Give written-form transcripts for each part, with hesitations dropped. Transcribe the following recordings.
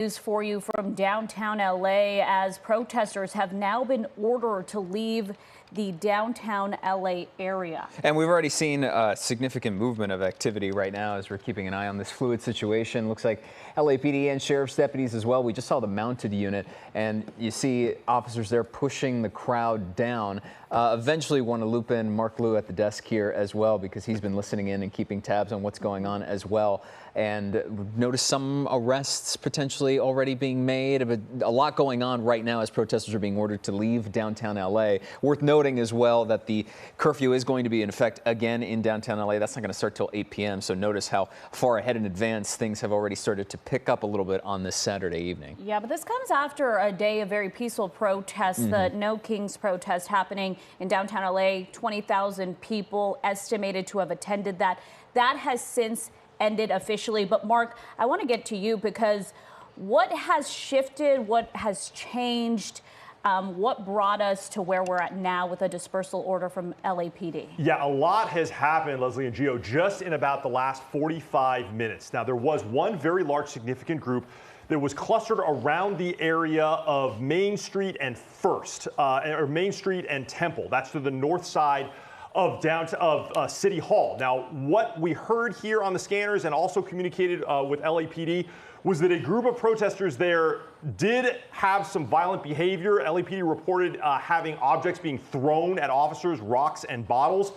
News for you from downtown LA as protesters have now been ordered to leave the downtown LA area. And we've already seen a significant movement of activity right now as we're keeping an eye on this fluid situation. Looks like LAPD and sheriff's deputies as well. We just saw the mounted unit and you see officers there pushing the crowd down. Eventually want to loop in Mark Liu at the desk here as well because he's been listening in and keeping tabs on what's going on as well. And we've noticed some arrests potentially already being made. A lot going on right now as protesters are being ordered to leave downtown LA. Worth noting as well that the curfew is going to be in effect again in downtown LA. That's not going to start till 8 p.m. So notice how far ahead in advance things have already started to pick up a little bit on this Saturday evening. Yeah, but this comes after a day of very peaceful protests, the No Kings protest happening in downtown LA. 20,000 people estimated to have attended that. That has since ended officially. But Mark, I want to get to you because what has shifted, what has changed, what brought us to where we're at now with a dispersal order from LAPD? Yeah, a lot has happened, Leslie and Gio, just in about the last 45 minutes. Now, there was one very large, significant group that was clustered around the area of Main Street and First, or Main Street and Temple. That's to the north side of City Hall. Now, what we heard here on the scanners and also communicated with LAPD was that a group of protesters there did have some violent behavior. LAPD reported having objects being thrown at officers, rocks and bottles.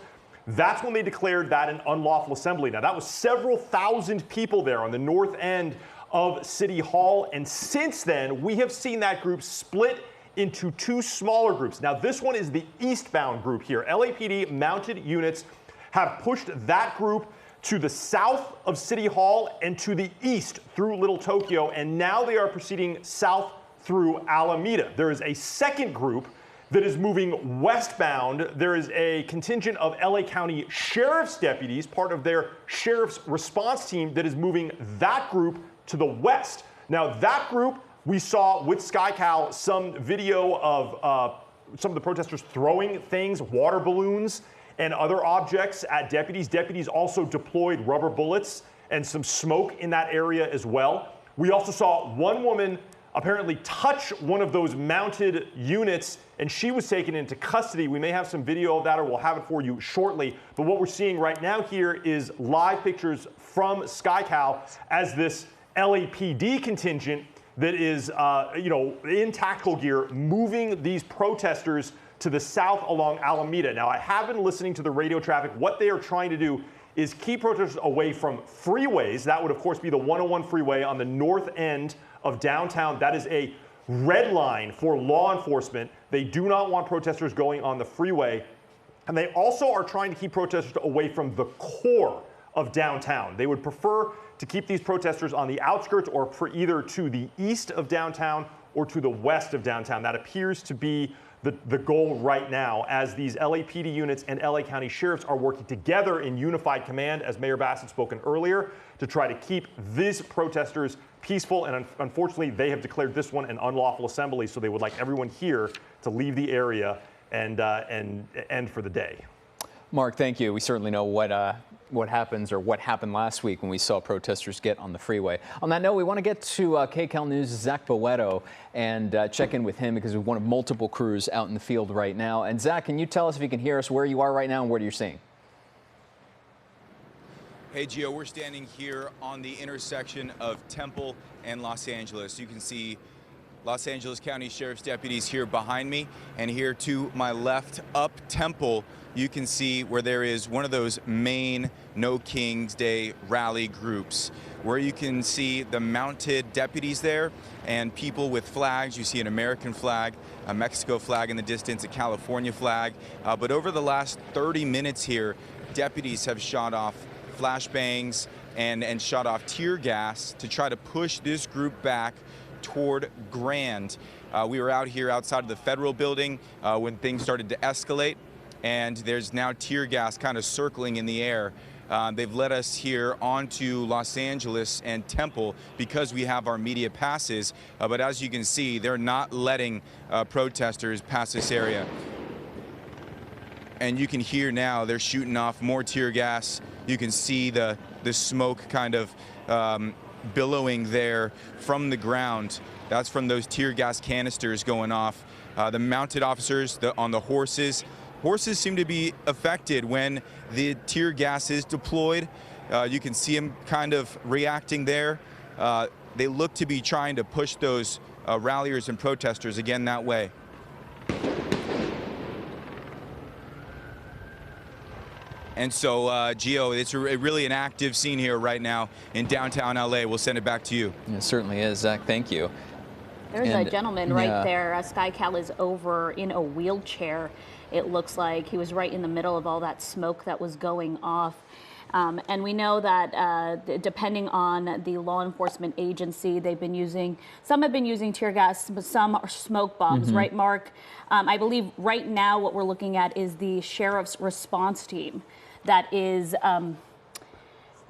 That's when they declared that an unlawful assembly. Now, that was several thousand people there on the north end of City Hall. And since then, we have seen that group split into two smaller groups. Now, this one is the eastbound group here. LAPD mounted units have pushed that group to the south of City Hall and to the east through Little Tokyo, and now they are proceeding south through Alameda. There is a second group that is moving westbound. There is a contingent of LA County Sheriff's deputies, part of their Sheriff's response team, that is moving that group to the west. Now, that group, we saw with SkyCal some video of some of the protesters throwing things, water balloons and other objects at deputies. Deputies also deployed rubber bullets and some smoke in that area as well. We also saw one woman apparently touch one of those mounted units, and she was taken into custody. We may have some video of that, or we'll have it for you shortly. But what we're seeing right now here is live pictures from SkyCal as this LAPD contingent that is, in tactical gear, moving these protesters to the south along Alameda. Now, I have been listening to the radio traffic. What they are trying to do is keep protesters away from freeways. That would, of course, be the 101 freeway on the north end of downtown. That is a red line for law enforcement. They do not want protesters going on the freeway. And they also are trying to keep protesters away from the core of downtown. They would prefer to keep these protesters on the outskirts or either to the east of downtown or to the west of downtown. That appears to be the goal right now as these LAPD units and LA County sheriffs are working together in unified command, as Mayor Bassett spoken earlier, to try to keep these protesters peaceful. And unfortunately, they have declared this one an unlawful assembly, so they would like everyone here to leave the area and end for the day. Mark, thank you. We certainly know what happens or what happened last week when we saw protesters get on the freeway. On that note, we want to get to KCAL News' Zach Boetto and check in with him because we're one of multiple crews out in the field right now. And Zach, can you tell us if you can hear us where you are right now and what you're seeing? Hey, Gio, we're standing here on the intersection of Temple and Los Angeles. You can see Los Angeles County Sheriff's deputies here behind me, and here to my left up Temple, you can see where there is one of those main No Kings Day rally groups where you can see the mounted deputies there and people with flags. You see an American flag, a Mexico flag in the distance, a California flag. But over the last 30 minutes here, deputies have shot off flashbangs and shot off tear gas to try to push this group back toward Grand. We were out here outside of the federal building when things started to escalate, and there's now tear gas kind of circling in the air. They've led us here onto Los Angeles and Temple because we have our media passes, but as you can see, they're not letting protesters pass this area. And you can hear now they're shooting off more tear gas. You can see the smoke kind of billowing there from the ground. That's from those tear gas canisters going off. The mounted officers on the horses seem to be affected when the tear gas is deployed. You can see them kind of reacting there. They look to be trying to push those ralliers and protesters again that way. And so, Gio, it's really an active scene here right now in downtown LA. We'll send it back to you. It certainly is, Zach. Thank you. There's a gentleman right there. SkyCal is over in a wheelchair. It looks like he was right in the middle of all that smoke that was going off. And we know that depending on the law enforcement agency, some have been using tear gas, but some are smoke bombs, right, Mark? I believe right now what we're looking at is the sheriff's response team that is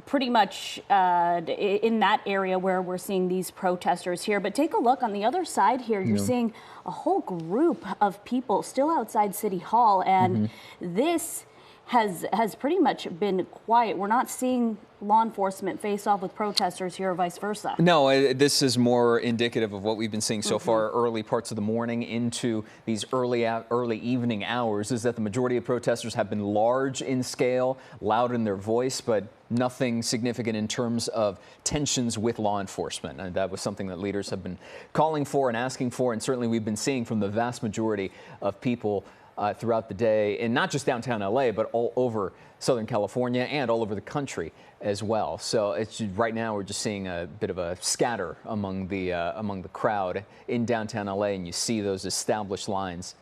pretty much in that area where we're seeing these protesters here. But take a look on the other side here. You're seeing a whole group of people still outside City Hall, and this has pretty much been quiet. We're not seeing law enforcement face off with protesters here or vice versa. No, this is more indicative of what we've been seeing so far early parts of the morning into these early evening hours, is that the majority of protesters have been large in scale, loud in their voice, but nothing significant in terms of tensions with law enforcement. And that was something that leaders have been calling for and asking for, and certainly we've been seeing from the vast majority of people throughout the day, and not just downtown LA, but all over Southern California and all over the country as well. So it's right now we're just seeing a bit of a scatter among the crowd in downtown LA, and you see those established lines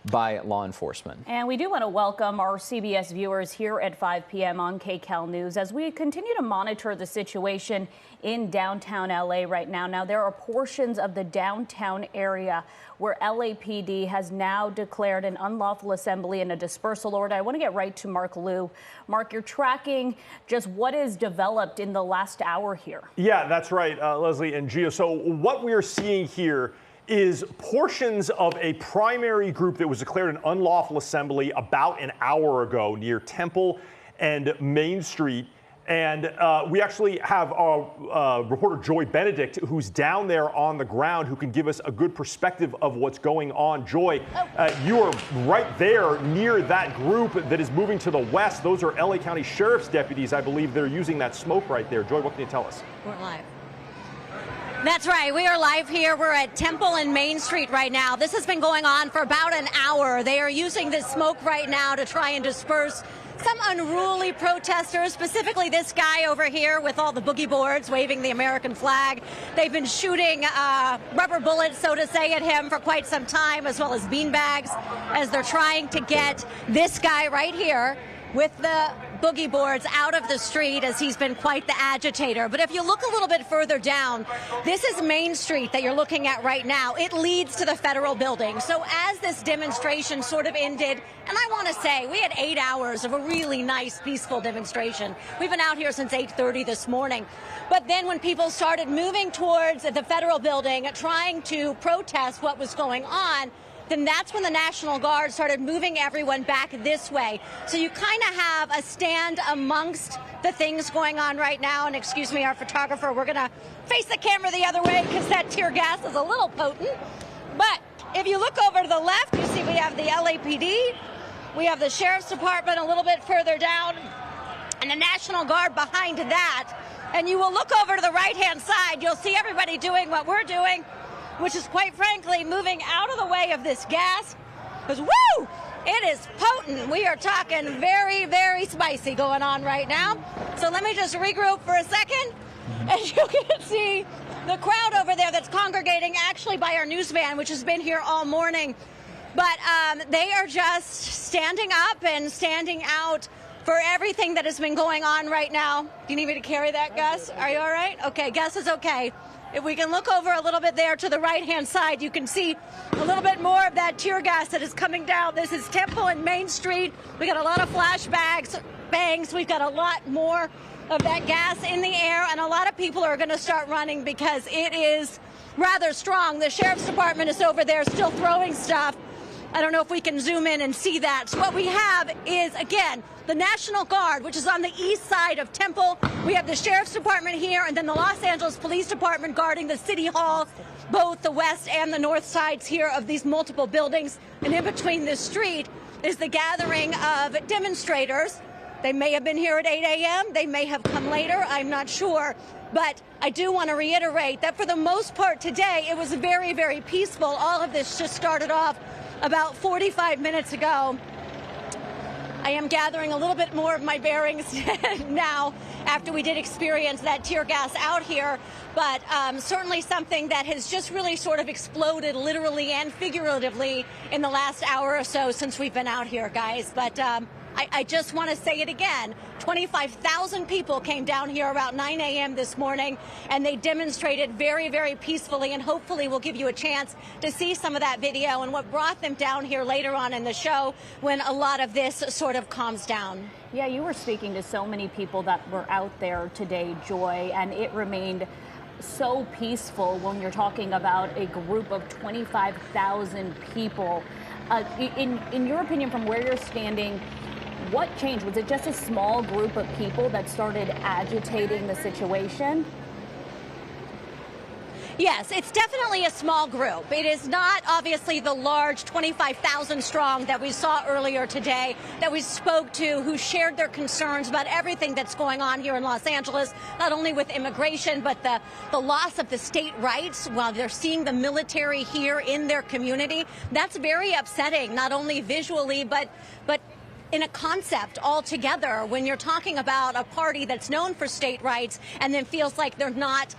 by law enforcement. And we do want to welcome our CBS viewers here at 5 p.m. on KCAL News as we continue to monitor the situation in downtown LA right now. Now, there are portions of the downtown area where LAPD has now declared an unlawful assembly and a dispersal order. I want to get right to Mark Liu. Mark, you're tracking just what is developed in the last hour here. Yeah, that's right, Leslie and Gio. So what we are seeing here is portions of a primary group that was declared an unlawful assembly about an hour ago near Temple and Main Street. And we actually have our reporter Joy Benedict, who's down there on the ground, who can give us a good perspective of what's going on. Joy, you are right there near that group that is moving to the west. Those are LA County Sheriff's deputies. I believe they're using that smoke right there. Joy, what can you tell us? We're live. That's right. We are live here. We're at Temple and Main Street right now. This has been going on for about an hour. They are using this smoke right now to try and disperse some unruly protesters, specifically this guy over here with all the boogie boards waving the American flag. They've been shooting rubber bullets, so to say, at him for quite some time, as well as beanbags, as they're trying to get this guy right here with the boogie boards out of the street, as he's been quite the agitator. But if you look a little bit further down, this is Main Street that you're looking at right now. It leads to the federal building. So as this demonstration sort of ended, and I want to say we had 8 hours of a really nice, peaceful demonstration. We've been out here since 8:30 this morning. But then when people started moving towards the federal building, trying to protest what was going on, then that's when the National Guard started moving everyone back this way. So you kind of have a stand amongst the things going on right now. And excuse me, our photographer, we're going to face the camera the other way because that tear gas is a little potent. But if you look over to the left, you see we have the LAPD, we have the Sheriff's Department a little bit further down, and the National Guard behind that. And you will look over to the right-hand side, you'll see everybody doing what we're doing, which is quite frankly moving out of the way of this gas, because woo, it is potent. We are talking very, very spicy going on right now. So let me just regroup for a second. As you can see, the crowd over there that's congregating actually by our news van, which has been here all morning. But they are just standing up and standing out for everything that has been going on right now. Do you need me to carry that, Gus? Are you all right? Okay, Gus is okay. If we can look over a little bit there to the right-hand side, you can see a little bit more of that tear gas that is coming down. This is Temple and Main Street. We got a lot of bangs. We've got a lot more of that gas in the air, and a lot of people are going to start running because it is rather strong. The Sheriff's Department is over there still throwing stuff. I don't know if we can zoom in and see that. So what we have is, again, the National Guard, which is on the east side of Temple. We have the Sheriff's Department here, and then the Los Angeles Police Department guarding the City Hall, both the west and the north sides here of these multiple buildings. And in between this street is the gathering of demonstrators. They may have been here at 8 a.m. They may have come later. I'm not sure. But I do want to reiterate that for the most part today, it was very, very peaceful. All of this just started off about 45 minutes ago. I am gathering a little bit more of my bearings now after we did experience that tear gas out here, but certainly something that has just really sort of exploded literally and figuratively in the last hour or so since we've been out here, guys. But I just want to say it again. 25,000 people came down here about 9 a.m. this morning, and they demonstrated very, very peacefully, and hopefully we'll give you a chance to see some of that video and what brought them down here later on in the show when a lot of this sort of calms down. Yeah, you were speaking to so many people that were out there today, Joy, and it remained so peaceful when you're talking about a group of 25,000 people. In your opinion, from where you're standing, what changed? Was it just a small group of people that started agitating the situation? Yes, it's definitely a small group. It is not obviously the large 25,000 strong that we saw earlier today, that we spoke to, who shared their concerns about everything that's going on here in Los Angeles, not only with immigration, but the loss of the state rights while they're seeing the military here in their community. That's very upsetting, not only visually, but in a concept altogether, when you're talking about a party that's known for state rights and then feels like they're not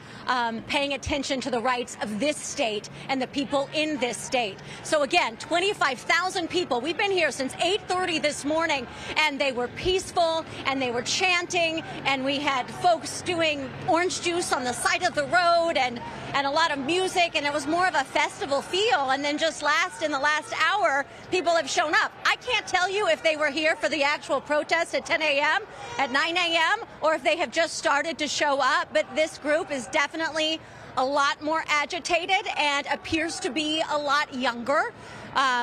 paying attention to the rights of this state and the people in this state. So again, 25,000 people. We've been here since 8:30 this morning, and they were peaceful and they were chanting, and we had folks doing orange juice on the side of the road and a lot of music, and it was more of a festival feel. And then just in the last hour, people have shown up. I can't tell you if they were here for the actual protest at 10 a.m., at 9 a.m., or if they have just started to show up. But this group is definitely a lot more agitated and appears to be a lot younger.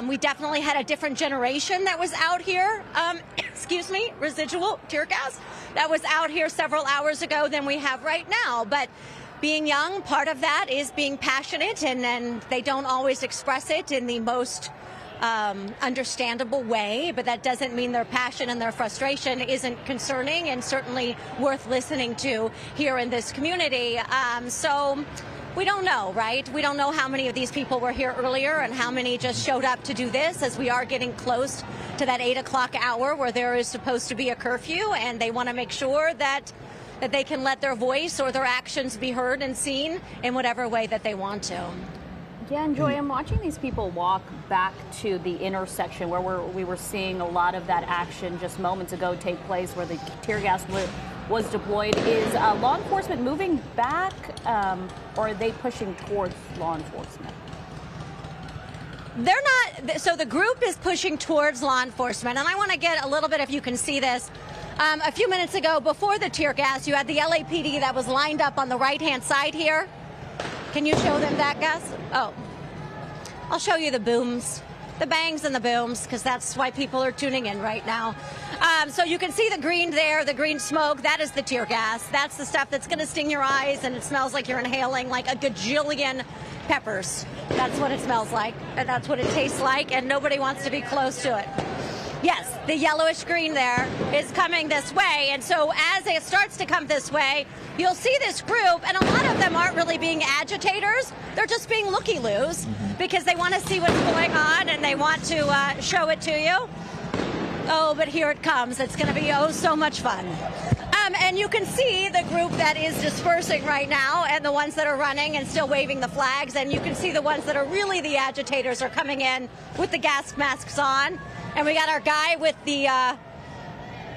We definitely had a different generation that was out here, excuse me, residual tear gas, that was out here several hours ago than we have right now. But being young, part of that is being passionate, and they don't always express it in the most understandable way, but that doesn't mean their passion and their frustration isn't concerning and certainly worth listening to here in this community. So we don't know, right? We don't know how many of these people were here earlier and how many just showed up to do this, as we are getting close to that 8 o'clock hour where there is supposed to be a curfew, and they want to make sure that they can let their voice or their actions be heard and seen in whatever way that they want to. Yeah, and Joy, I'm watching these people walk back to the intersection where we were seeing a lot of that action just moments ago take place, where the tear gas was deployed. Is law enforcement moving back, or are they pushing towards law enforcement? They're not. So the group is pushing towards law enforcement, and I want to get a little bit, if you can see this. A few minutes ago, before the tear gas, you had the LAPD that was lined up on the right-hand side here. Can you show them that, Gus? Oh, I'll show you the booms, the bangs and the booms, because that's why people are tuning in right now. So you can see the green there, the green smoke. That is the tear gas. That's the stuff that's going to sting your eyes, and it smells like you're inhaling like a gajillion peppers. That's what it smells like, and that's what it tastes like, and nobody wants to be close to it. Yes, the yellowish green there is coming this way, and so as it starts to come this way, you'll see this group, and a lot of them aren't really being agitators. They're just being looky-loos because they want to see what's going on and they want to show it to you. Oh, but here it comes. It's going to be oh so much fun. And you can see the group that is dispersing right now and the ones that are running and still waving the flags, and you can see the ones that are really the agitators are coming in with the gas masks on. And we got our guy with the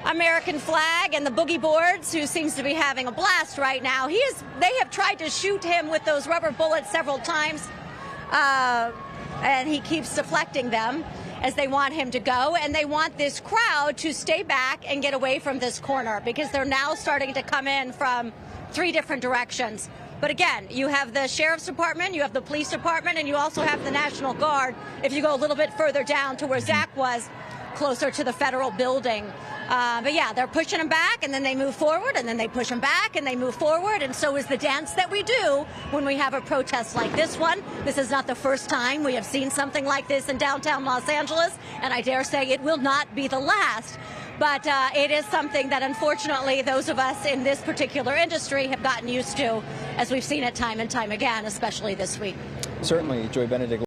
American flag and the boogie boards, who seems to be having a blast right now. They have tried to shoot him with those rubber bullets several times, and he keeps deflecting them as they want him to go. And they want this crowd to stay back and get away from this corner, because they're now starting to come in from 3 different directions. But again, you have the Sheriff's Department, you have the Police Department, and you also have the National Guard if you go a little bit further down to where Zach was, closer to the federal building. But yeah, they're pushing them back, and then they move forward, and then they push them back, and they move forward. And so is the dance that we do when we have a protest like this one. This is not the first time we have seen something like this in downtown Los Angeles, and I dare say it will not be the last. But it is something that, unfortunately, those of us in this particular industry have gotten used to, as we've seen it time and time again, especially this week. Certainly, Joy Benedict.